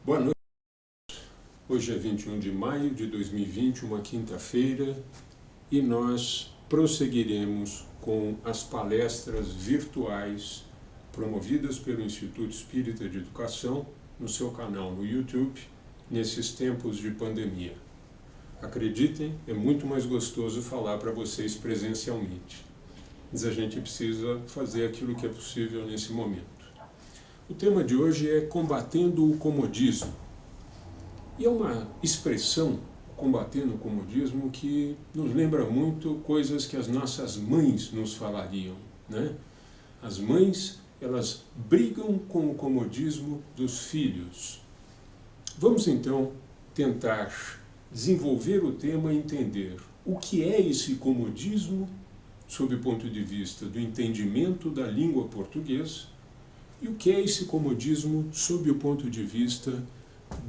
Boa noite. Hoje é 21 de maio de 2020, uma quinta-feira, e nós prosseguiremos com as palestras virtuais promovidas pelo Instituto Espírita de Educação no seu canal no YouTube, nesses tempos de pandemia. Acreditem, é muito mais gostoso falar para vocês presencialmente, mas a gente precisa fazer aquilo que é possível nesse momento. O tema de hoje é combatendo o comodismo. E é uma expressão, combatendo o comodismo, que nos lembra muito coisas que as nossas mães nos falariam, né? As mães, elas brigam com o comodismo dos filhos. Vamos então tentar desenvolver o tema e entender o que é esse comodismo sob o ponto de vista do entendimento da língua portuguesa e o que é esse comodismo sob o ponto de vista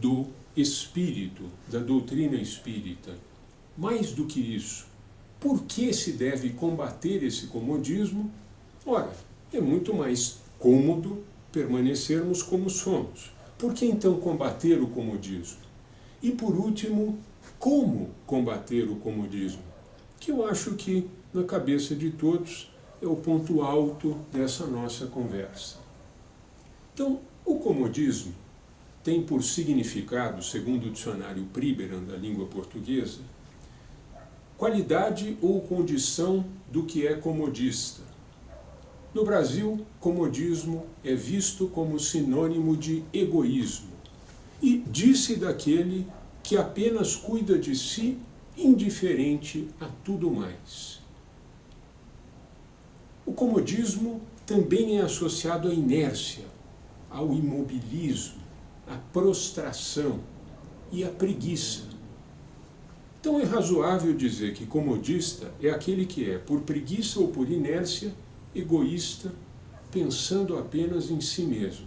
do espírito, da doutrina espírita. Mais do que isso, por que se deve combater esse comodismo? Ora, é muito mais cômodo permanecermos como somos. Por que então combater o comodismo? E por último, como combater o comodismo? Que eu acho que na cabeça de todos é o ponto alto dessa nossa conversa. Então, o comodismo tem por significado, segundo o dicionário Priberan da língua portuguesa, qualidade ou condição do que é comodista. No Brasil, comodismo é visto como sinônimo de egoísmo e disse daquele que apenas cuida de si, indiferente a tudo mais. O comodismo também é associado à inércia, ao imobilismo, à prostração e à preguiça. Então é razoável dizer que comodista é aquele que é, por preguiça ou por inércia, egoísta, pensando apenas em si mesmo.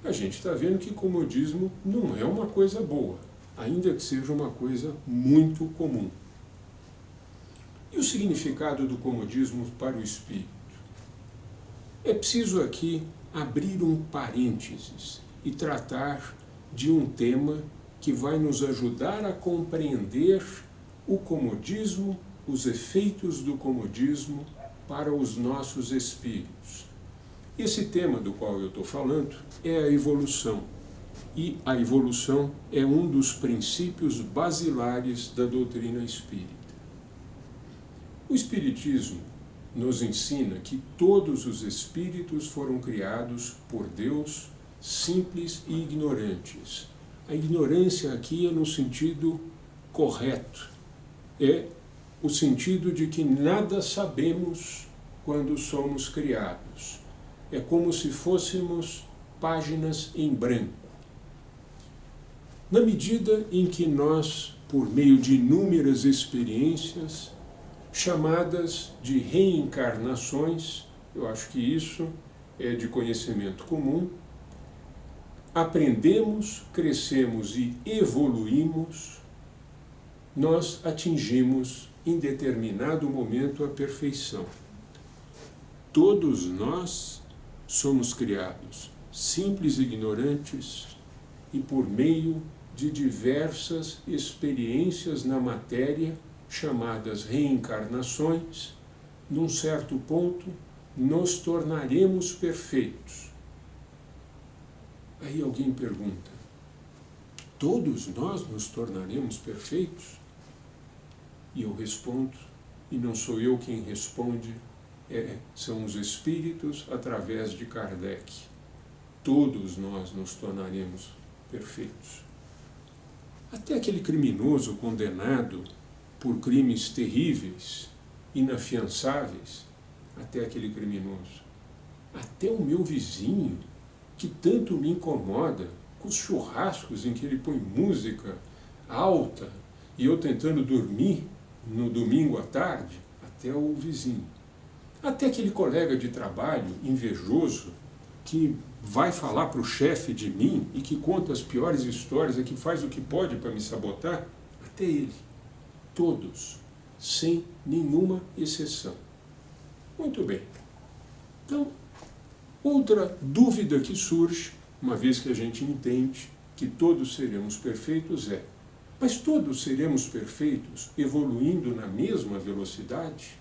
A gente está vendo que comodismo não é uma coisa boa, ainda que seja uma coisa muito comum. E o significado do comodismo para o espírito? É preciso aqui abrir um parênteses e tratar de um tema que vai nos ajudar a compreender o comodismo, os efeitos do comodismo para os nossos espíritos. Esse tema do qual eu estou falando é a evolução, e a evolução é um dos princípios basilares da doutrina espírita. O Espiritismo nos ensina que todos os espíritos foram criados por Deus, simples e ignorantes. A ignorância aqui é no sentido correto. É o sentido de que nada sabemos quando somos criados. É como se fôssemos páginas em branco. Na medida em que nós, por meio de inúmeras experiências, chamadas de reencarnações, eu acho que isso é de conhecimento comum, aprendemos, crescemos e evoluímos, nós atingimos em determinado momento a perfeição. Todos nós somos criados simples e ignorantes e por meio de diversas experiências na matéria, chamadas reencarnações, num certo ponto, nos tornaremos perfeitos. Aí alguém pergunta, todos nós nos tornaremos perfeitos? E eu respondo, e não sou eu quem responde, são os espíritos através de Kardec. Todos nós nos tornaremos perfeitos. Até aquele criminoso condenado por crimes terríveis, inafiançáveis, até aquele criminoso. Até o meu vizinho, que tanto me incomoda, com os churrascos em que ele põe música alta e eu tentando dormir no domingo à tarde, até o vizinho. Até aquele colega de trabalho invejoso que vai falar para o chefe de mim e que conta as piores histórias e que faz o que pode para me sabotar, até ele. Todos, sem nenhuma exceção. Muito bem. Então, outra dúvida que surge, uma vez que a gente entende que todos seremos perfeitos mas todos seremos perfeitos evoluindo na mesma velocidade?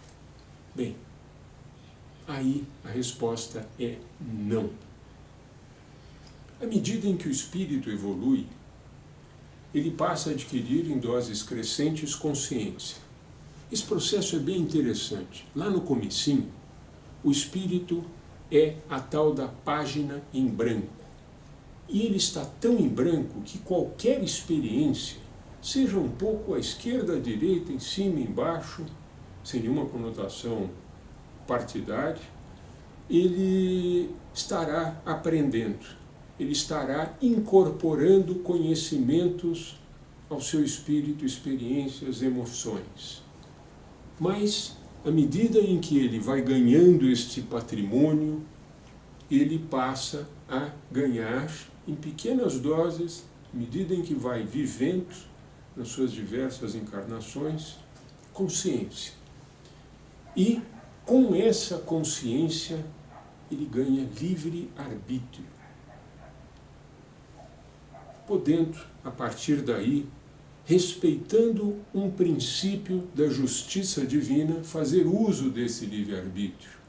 Bem, aí a resposta é não. À medida em que o espírito evolui, ele passa a adquirir em doses crescentes consciência. Esse processo é bem interessante. Lá no comecinho, o espírito é a tal da página em branco. E ele está tão em branco que qualquer experiência, seja um pouco à esquerda, à direita, em cima, embaixo, sem nenhuma conotação partidária, ele estará aprendendo, ele estará incorporando conhecimentos ao seu espírito, experiências, emoções. Mas, à medida em que ele vai ganhando este patrimônio, ele passa a ganhar, em pequenas doses, à medida em que vai vivendo nas suas diversas encarnações, consciência. E, com essa consciência, ele ganha livre-arbítrio, podendo, a partir daí, respeitando um princípio da justiça divina, fazer uso desse livre-arbítrio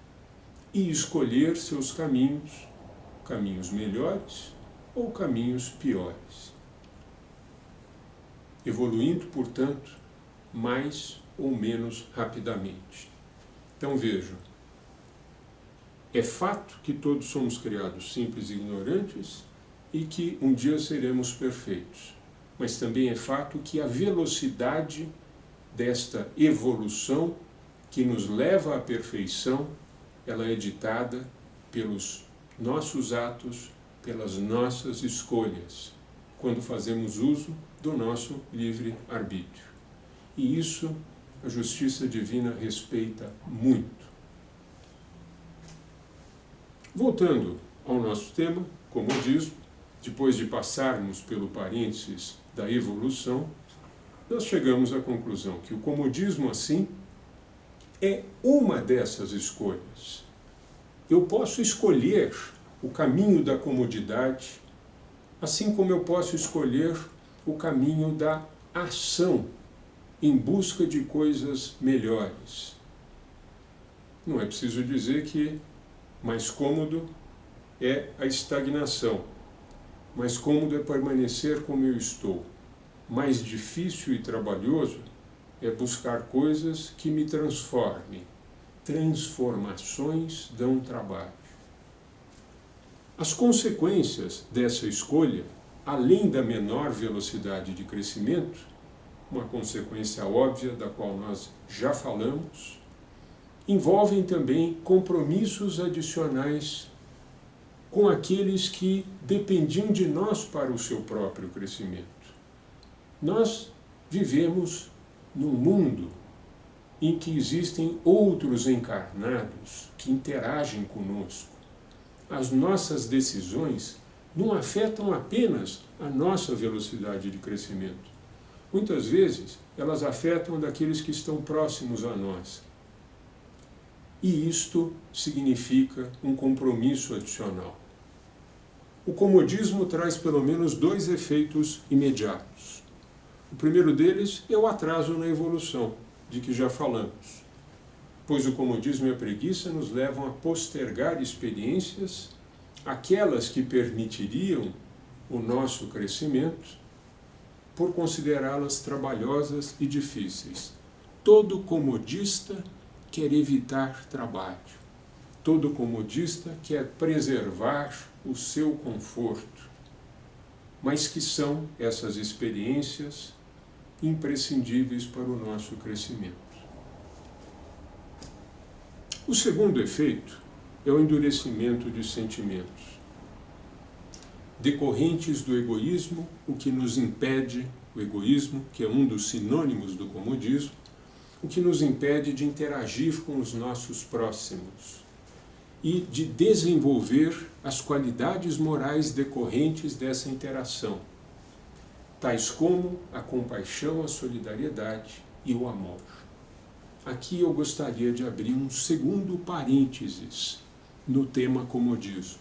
e escolher seus caminhos, caminhos melhores ou caminhos piores. Evoluindo, portanto, mais ou menos rapidamente. Então vejam, é fato que todos somos criados simples e ignorantes e que um dia seremos perfeitos. Mas também é fato que a velocidade desta evolução que nos leva à perfeição, ela é ditada pelos nossos atos, pelas nossas escolhas, quando fazemos uso do nosso livre-arbítrio. E isso a justiça divina respeita muito. Voltando ao nosso tema, comodismo, depois de passarmos pelo parênteses da evolução, nós chegamos à conclusão que o comodismo, assim, é uma dessas escolhas. Eu posso escolher o caminho da comodidade, assim como eu posso escolher o caminho da ação em busca de coisas melhores. Não é preciso dizer que mais cômodo é a estagnação. Mais cômodo é permanecer como eu estou. Mais difícil e trabalhoso é buscar coisas que me transformem. Transformações dão trabalho. As consequências dessa escolha, além da menor velocidade de crescimento, uma consequência óbvia da qual nós já falamos, envolvem também compromissos adicionais com aqueles que dependiam de nós para o seu próprio crescimento. Nós vivemos num mundo em que existem outros encarnados que interagem conosco. As nossas decisões não afetam apenas a nossa velocidade de crescimento. Muitas vezes, elas afetam daqueles que estão próximos a nós. E isto significa um compromisso adicional. O comodismo traz pelo menos dois efeitos imediatos. O primeiro deles é o atraso na evolução, de que já falamos, pois o comodismo e a preguiça nos levam a postergar experiências, aquelas que permitiriam o nosso crescimento, por considerá-las trabalhosas e difíceis. Todo comodista quer evitar trabalho. Todo comodista quer preservar o seu conforto. Mas que são essas experiências imprescindíveis para o nosso crescimento. O segundo efeito é o endurecimento de sentimentos, decorrentes do egoísmo, o que nos impede, o egoísmo, que é um dos sinônimos do comodismo, o que nos impede de interagir com os nossos próximos e de desenvolver as qualidades morais decorrentes dessa interação, tais como a compaixão, a solidariedade e o amor. Aqui eu gostaria de abrir um segundo parênteses no tema comodismo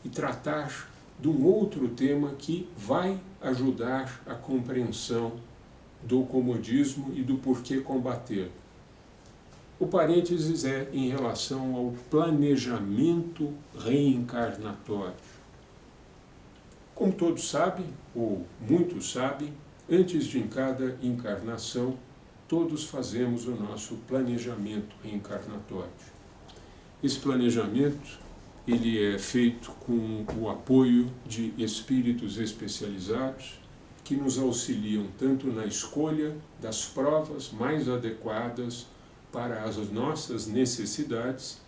e tratar de um outro tema que vai ajudar a compreensão do comodismo e do porquê combater. O parênteses é em relação ao planejamento reencarnatório. Como todos sabem, ou muitos sabem, antes de cada encarnação, todos fazemos o nosso planejamento reencarnatório. Esse planejamento ele é feito com o apoio de espíritos especializados que nos auxiliam tanto na escolha das provas mais adequadas para as nossas necessidades,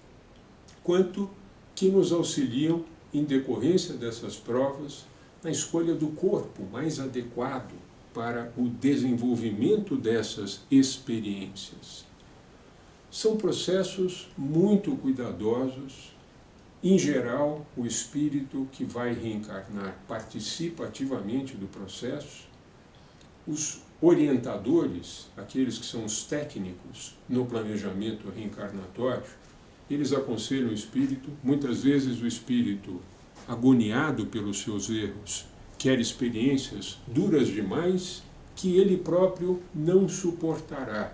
quanto que nos auxiliam, em decorrência dessas provas, na escolha do corpo mais adequado para o desenvolvimento dessas experiências. São processos muito cuidadosos. Em geral, o espírito que vai reencarnar participa ativamente do processo. Os orientadores, aqueles que são os técnicos no planejamento reencarnatório, eles aconselham o espírito. Muitas vezes o espírito, agoniado pelos seus erros, quer experiências duras demais que ele próprio não suportará.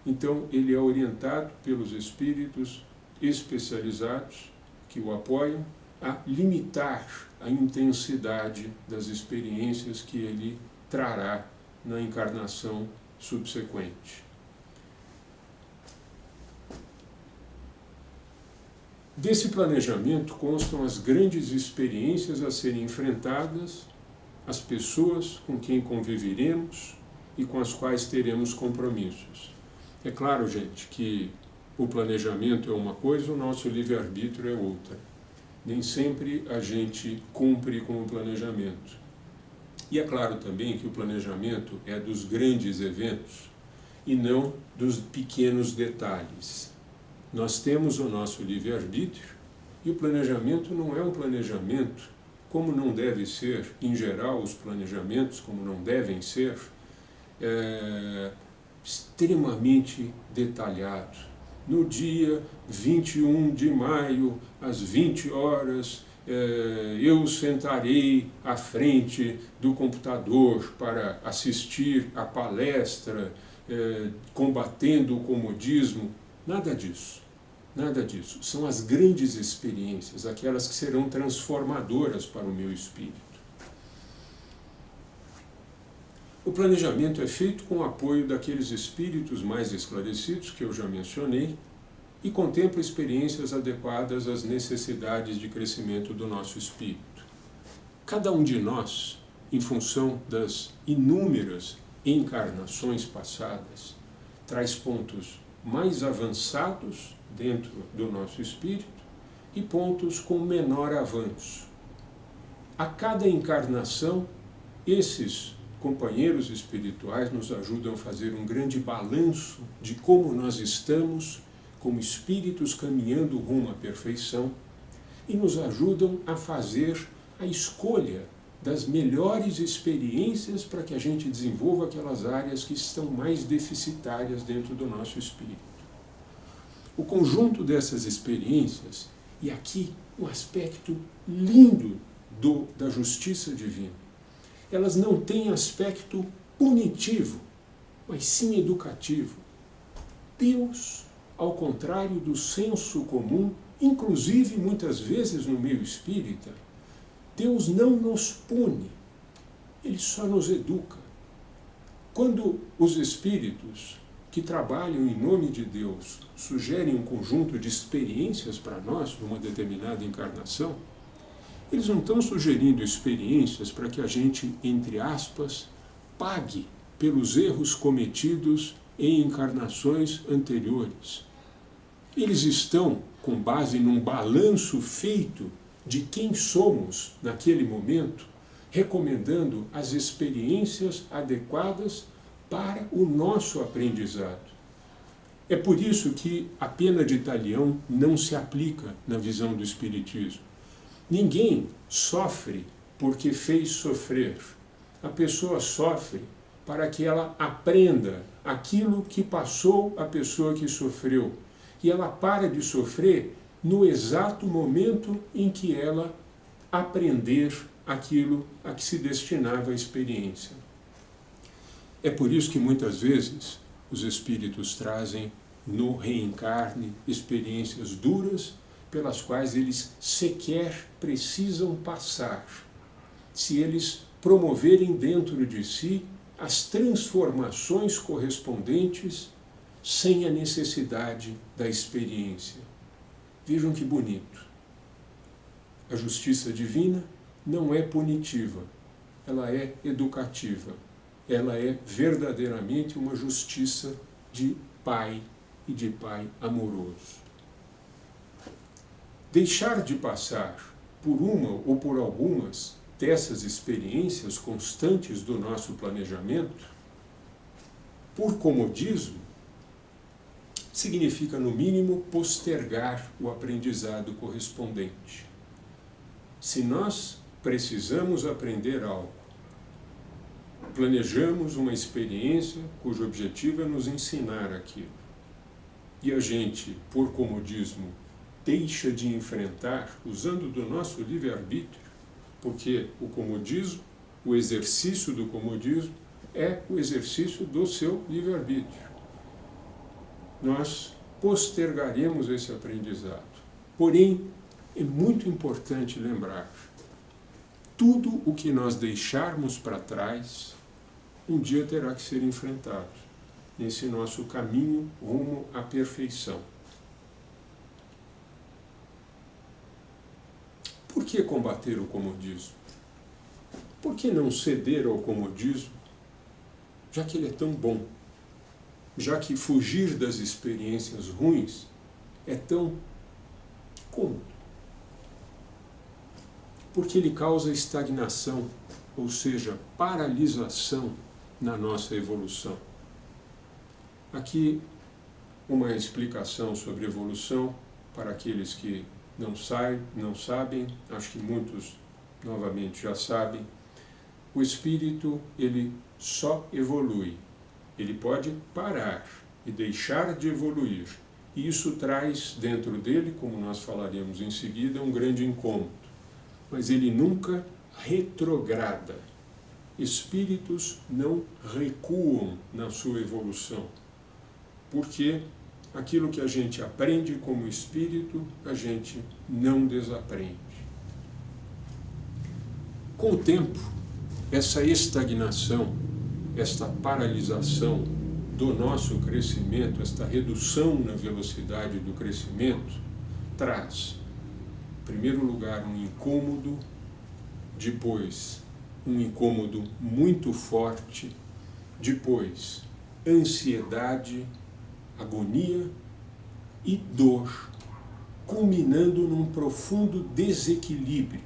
Então ele é orientado pelos espíritos especializados que o apoiam a limitar a intensidade das experiências que ele trará na encarnação subsequente. Desse planejamento constam as grandes experiências a serem enfrentadas, as pessoas com quem conviveremos e com as quais teremos compromissos. É claro, gente, que o planejamento é uma coisa, o nosso livre-arbítrio é outra. Nem sempre a gente cumpre com o planejamento. E é claro também que o planejamento é dos grandes eventos e não dos pequenos detalhes. Nós temos o nosso livre-arbítrio e o planejamento não é um planejamento, como não deve ser, em geral, os planejamentos, como não devem ser, extremamente detalhado. No dia 21 de maio, às 20 horas, eu sentarei à frente do computador para assistir à palestra combatendo o comodismo. Nada disso, nada disso. São as grandes experiências, aquelas que serão transformadoras para o meu espírito. O planejamento é feito com o apoio daqueles espíritos mais esclarecidos que eu já mencionei e contempla experiências adequadas às necessidades de crescimento do nosso espírito. Cada um de nós, em função das inúmeras encarnações passadas, traz pontos mais avançados dentro do nosso espírito e pontos com menor avanço. A cada encarnação, esses companheiros espirituais nos ajudam a fazer um grande balanço de como nós estamos como espíritos caminhando rumo à perfeição e nos ajudam a fazer a escolha das melhores experiências para que a gente desenvolva aquelas áreas que estão mais deficitárias dentro do nosso espírito. O conjunto dessas experiências, e aqui um aspecto lindo da justiça divina, elas não têm aspecto punitivo, mas sim educativo. Deus, ao contrário do senso comum, inclusive muitas vezes no meio espírita, Deus não nos pune, Ele só nos educa. Quando os espíritos que trabalham em nome de Deus sugerem um conjunto de experiências para nós numa determinada encarnação, eles não estão sugerindo experiências para que a gente, entre aspas, pague pelos erros cometidos em encarnações anteriores. Eles estão, com base num balanço feito de quem somos naquele momento, recomendando as experiências adequadas para o nosso aprendizado. É por isso que a pena de talião não se aplica na visão do Espiritismo. Ninguém sofre porque fez sofrer. A pessoa sofre para que ela aprenda aquilo que passou a pessoa que sofreu. E ela para de sofrer no exato momento em que ela aprender aquilo a que se destinava a experiência. É por isso que muitas vezes os espíritos trazem no reencarne experiências duras pelas quais eles sequer precisam passar, se eles promoverem dentro de si as transformações correspondentes sem a necessidade da experiência. Vejam que bonito. A justiça divina não é punitiva, ela é educativa. Ela é verdadeiramente uma justiça de pai e de pai amoroso. Deixar de passar por uma ou por algumas dessas experiências constantes do nosso planejamento, por comodismo, significa, no mínimo, postergar o aprendizado correspondente. Se nós precisamos aprender algo, planejamos uma experiência cujo objetivo é nos ensinar aquilo, e a gente, por comodismo, deixa de enfrentar, usando do nosso livre-arbítrio, porque o comodismo, o exercício do comodismo, é o exercício do seu livre-arbítrio. Nós postergaremos esse aprendizado. Porém, é muito importante lembrar, tudo o que nós deixarmos para trás, um dia terá que ser enfrentado nesse nosso caminho rumo à perfeição. Por que combater o comodismo? Por que não ceder ao comodismo, já que ele é tão bom? Já que fugir das experiências ruins é tão cômodo? Porque ele causa estagnação, ou seja, paralisação na nossa evolução. Aqui uma explicação sobre evolução para aqueles que não sabem, acho que muitos novamente já sabem. O espírito, ele só evolui. Ele pode parar e deixar de evoluir. E isso traz dentro dele, como nós falaremos em seguida, um grande incômodo. Mas ele nunca retrograda. Espíritos não recuam na sua evolução, porque aquilo que a gente aprende como espírito, a gente não desaprende. Com o tempo, essa estagnação, esta paralisação do nosso crescimento, esta redução na velocidade do crescimento, traz, em primeiro lugar, um incômodo, depois um incômodo muito forte, depois ansiedade, agonia e dor, culminando num profundo desequilíbrio.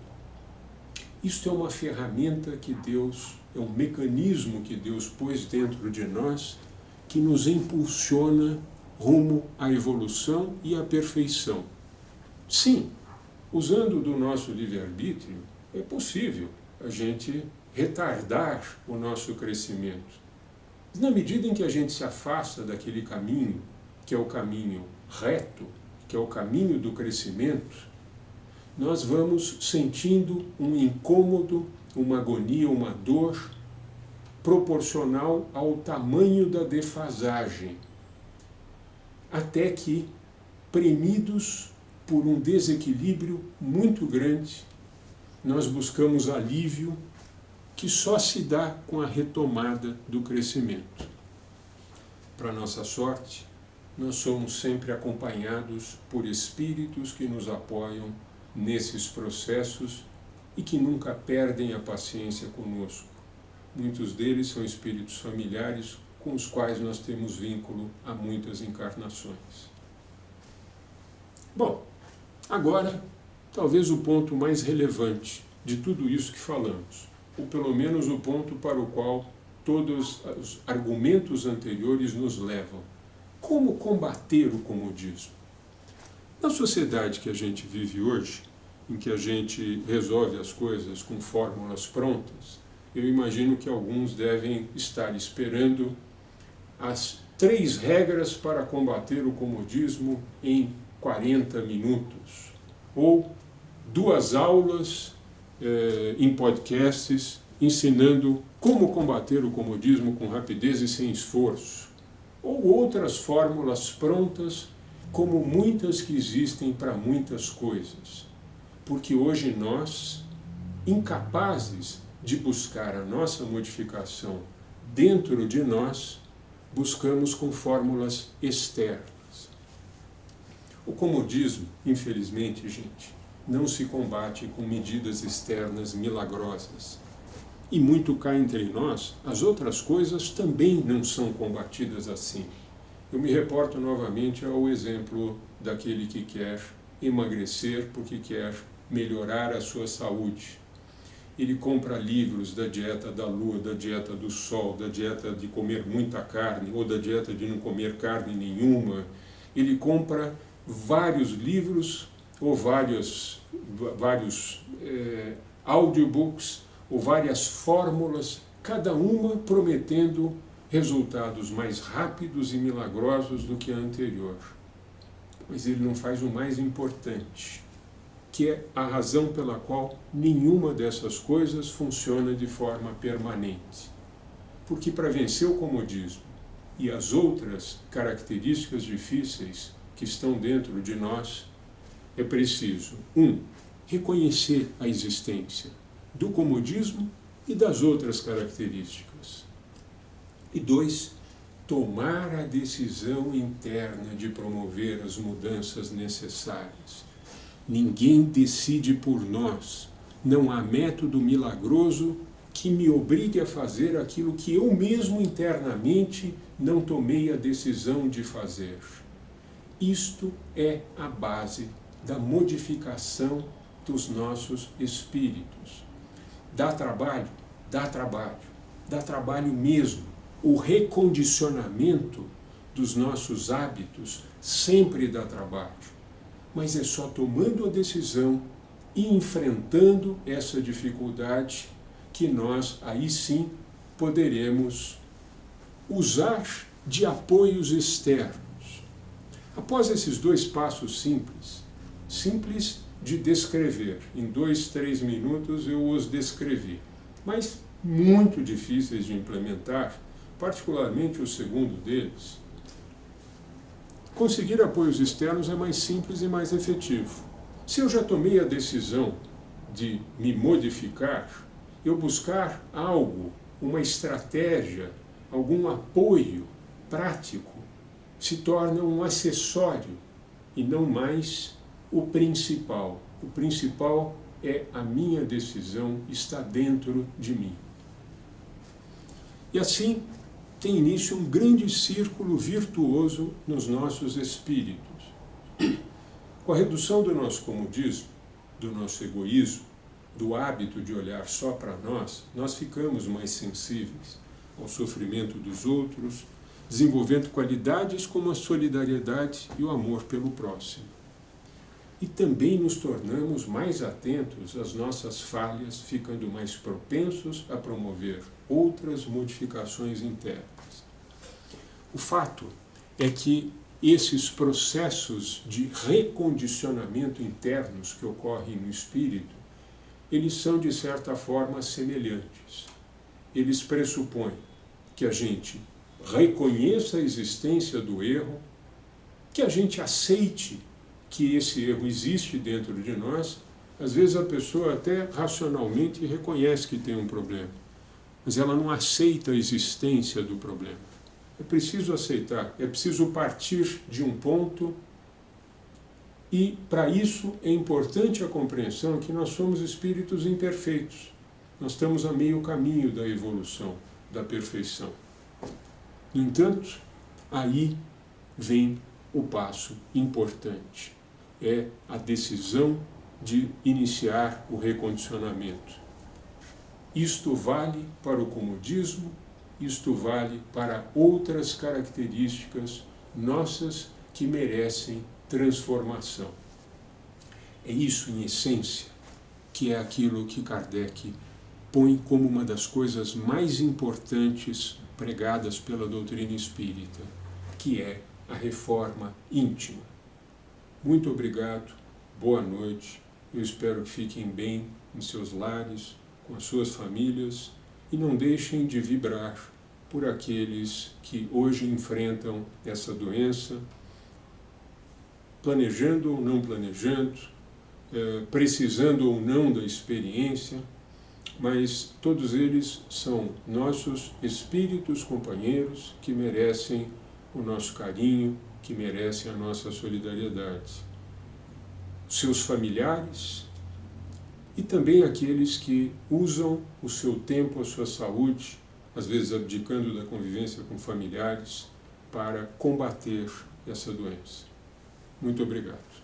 Isto é uma ferramenta que Deus, é um mecanismo que Deus pôs dentro de nós, que nos impulsiona rumo à evolução e à perfeição. Sim, usando do nosso livre-arbítrio, é possível a gente retardar o nosso crescimento. Na medida em que a gente se afasta daquele caminho, que é o caminho reto, que é o caminho do crescimento, nós vamos sentindo um incômodo, uma agonia, uma dor proporcional ao tamanho da defasagem, até que, premidos por um desequilíbrio muito grande, nós buscamos alívio que só se dá com a retomada do crescimento. Para nossa sorte, nós somos sempre acompanhados por espíritos que nos apoiam nesses processos e que nunca perdem a paciência conosco. Muitos deles são espíritos familiares com os quais nós temos vínculo há muitas encarnações. Bom, agora, talvez o ponto mais relevante de tudo isso que falamos, ou pelo menos o ponto para o qual todos os argumentos anteriores nos levam. Como combater o comodismo? Na sociedade que a gente vive hoje, em que a gente resolve as coisas com fórmulas prontas, eu imagino que alguns devem estar esperando as 3 regras para combater o comodismo em 40 minutos, ou 2 aulas em podcasts, ensinando como combater o comodismo com rapidez e sem esforço, ou outras fórmulas prontas, como muitas que existem para muitas coisas. Porque hoje nós, incapazes de buscar a nossa modificação dentro de nós, buscamos com fórmulas externas. O comodismo, infelizmente, gente, não se combate com medidas externas milagrosas. E muito cá entre nós, as outras coisas também não são combatidas assim. Eu me reporto novamente ao exemplo daquele que quer emagrecer porque quer melhorar a sua saúde. Ele compra livros da dieta da lua, da dieta do sol, da dieta de comer muita carne ou da dieta de não comer carne nenhuma. Ele compra vários livros ou vários audiobooks ou várias fórmulas, cada uma prometendo resultados mais rápidos e milagrosos do que a anterior. Mas ele não faz o mais importante, que é a razão pela qual nenhuma dessas coisas funciona de forma permanente. Porque para vencer o comodismo e as outras características difíceis que estão dentro de nós, é preciso, reconhecer a existência do comodismo e das outras características. E 2, tomar a decisão interna de promover as mudanças necessárias. Ninguém decide por nós. Não há método milagroso que me obrigue a fazer aquilo que eu mesmo internamente não tomei a decisão de fazer. Isto é a base da modificação dos nossos espíritos. Dá trabalho? Dá trabalho. Dá trabalho mesmo. O recondicionamento dos nossos hábitos sempre dá trabalho. Mas é só tomando a decisão e enfrentando essa dificuldade que nós, aí sim, poderemos usar de apoios externos. Após esses 2 passos simples de descrever, em 2, 3 minutos eu os descrevi, mas muito difíceis de implementar, particularmente o segundo deles. Conseguir apoios externos é mais simples e mais efetivo. Se eu já tomei a decisão de me modificar, eu buscar algo, uma estratégia, algum apoio prático, se torna um acessório e não mais o principal. O principal é a minha decisão, está dentro de mim. E assim tem início um grande círculo virtuoso nos nossos espíritos. Com a redução do nosso comodismo, do nosso egoísmo, do hábito de olhar só para nós, nós ficamos mais sensíveis ao sofrimento dos outros, desenvolvendo qualidades como a solidariedade e o amor pelo próximo. E também nos tornamos mais atentos às nossas falhas, ficando mais propensos a promover outras modificações internas. O fato é que esses processos de recondicionamento internos que ocorrem no espírito, eles são de certa forma semelhantes. Eles pressupõem que a gente reconheça a existência do erro, que a gente aceite que esse erro existe dentro de nós. Às vezes a pessoa até racionalmente reconhece que tem um problema, mas ela não aceita a existência do problema. É preciso aceitar, é preciso partir de um ponto e, para isso, é importante a compreensão que nós somos espíritos imperfeitos. Nós estamos a meio caminho da evolução, da perfeição. No entanto, aí vem o passo importante. É a decisão de iniciar o recondicionamento. Isto vale para o comodismo, isto vale para outras características nossas que merecem transformação. É isso, em essência, que é aquilo que Kardec põe como uma das coisas mais importantes pregadas pela doutrina espírita, que é a reforma íntima. Muito obrigado, boa noite, eu espero que fiquem bem em seus lares, com as suas famílias, e não deixem de vibrar por aqueles que hoje enfrentam essa doença, planejando ou não planejando, precisando ou não da experiência, mas todos eles são nossos espíritos companheiros que merecem o nosso carinho, que merecem a nossa solidariedade. Seus familiares e também aqueles que usam o seu tempo, a sua saúde, às vezes abdicando da convivência com familiares, para combater essa doença. Muito obrigado.